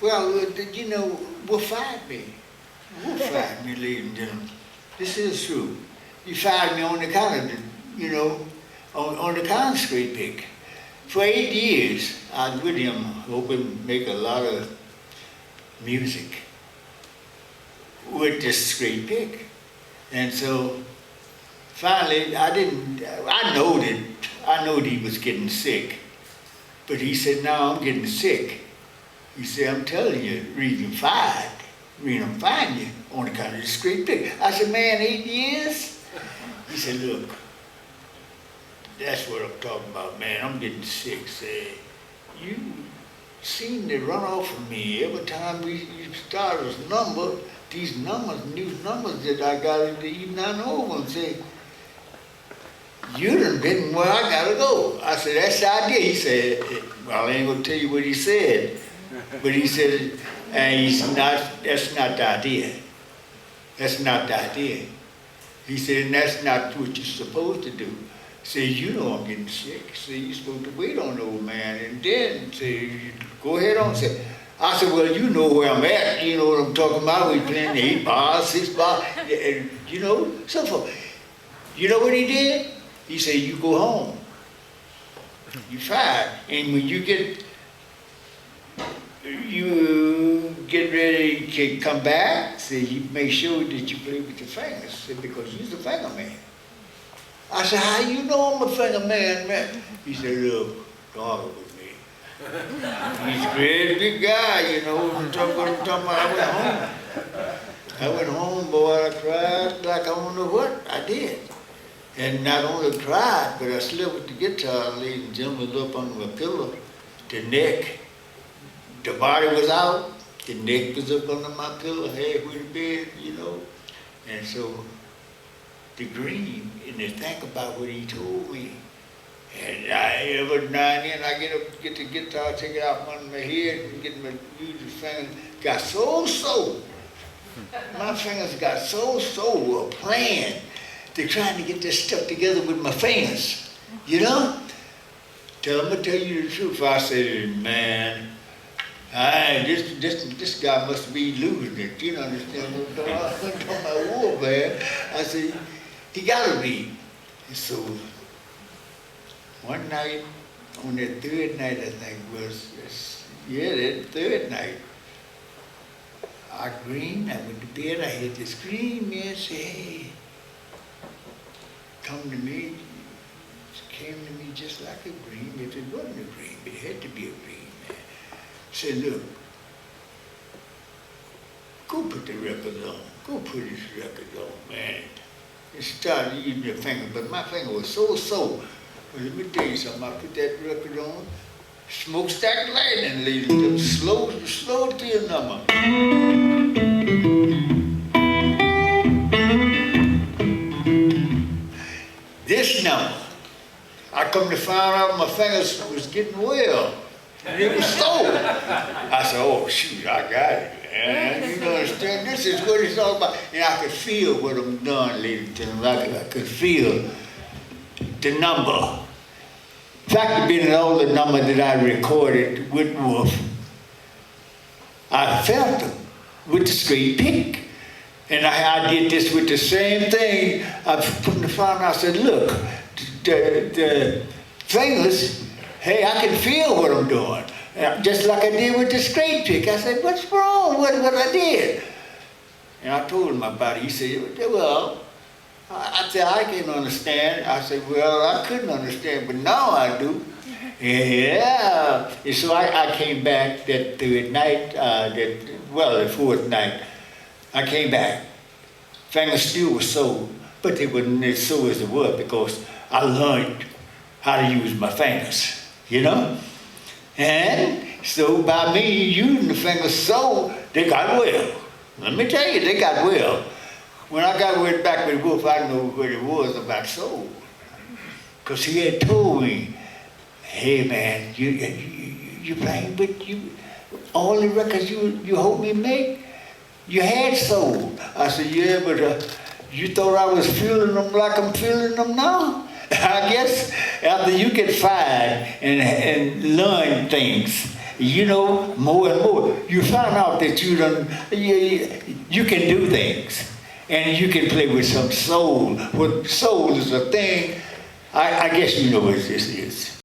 Well, you know, Wolf fired me. Wolf fired me, ladies and gentlemen. This is true. He fired me on the count of, you know, on the count of straight pick. For 8 years, I was with him, hoping to make a lot of music with this straight pick. And so finally, I knowed he was getting sick. But he said, no, I'm getting sick. He said, I'm telling you, the reason I'm firing you on account of the straight pick. I said, man, 8 years? He said, look, that's what I'm talking about, man. I'm getting sick. Said, you seem to run off from me every time you start this number, these numbers, new numbers that I got to even I know and say, you done been where I gotta go. I said, that's the idea. He said, well, I ain't gonna tell you what he said. But he said, that's not the idea. That's not the idea. He said, and that's not what you're supposed to do. Say, you know I'm getting sick. Say, you're supposed to wait on the old man. And then say, go ahead on. Say, I said, well, you know where I'm at. You know what I'm talking about. We playing 8 bars, 6 bars, you know, so forth. You know what he did? He said, you go home. You fired. And when you get ready to come back, so you make sure that you play with your fingers, so because you're the finger man. I said, how you know I'm a finger man? He said, look, don't argue with me. He's a great big guy, you know. I'm talking about. I went home. I went home, boy, I cried like I don't know what. I did. And not only cried, but I slept with the guitar, ladies and gentlemen, up under my pillow. The neck, the body was out, the neck was up under my pillow, halfway to bed, you know. And so the dream, and to think about what he told me. And every now and then I get the guitar, take it out from under my head, and get my music fingers, got so sore. My fingers got so sore playing. They're trying to get this stuff together with my fingers, you know? I'm gonna tell you the truth. I said, man, this guy must be losing it. You know, understand what I'm talking about? Wolf, man. I said, he gotta be. And so one night, on that third night, I think that third night, I dreamed, I went to bed, I had this dream, man, say, hey, come to me, it came to me just like a dream. If it wasn't a dream, it had to be a dream, man. Said, look, go put the records on. Go put this record on, man. And started using your finger, but my finger was so sore. Well, let me tell you something. I put that record on, smokestack lightning, ladies and gentlemen, slow to your number. This number, I come to find out my fingers was getting well. And it was sore. I said, oh shoot, I got it. And you know, understand, this is what it's all about. And I could feel what I'm doing, ladies and gentlemen. I could feel the number. In fact, being all the number that I recorded with Wolf, I felt them with the straight pick. And I did this with the same thing. I put in the phone, I said, look, the fingers, hey, I can feel what I'm doing. Just like I did with the straight pick. I said, what's wrong with what I did? And I told him about it. He said, well, I said, I can understand. I said, well, I couldn't understand, but now I do. Yeah. And so I came back that third night, the fourth night. I came back. Fingers still were sore, but they wasn't as sore as they were because I learned how to use my fingers, you know? And so by me using the fingers sore, they got well. Let me tell you, they got well. When I got back with Wolf, I knew what it was about soul. Because he had told me, hey man, you playing, but all the records you hope me make, you had soul. I said, yeah, but you thought I was feeling them like I'm feeling them now? I guess after you get fired and learn things, you know, more and more, you find out that you can do things. And you can play with some soul. Well, soul is a thing, I guess you know what this is.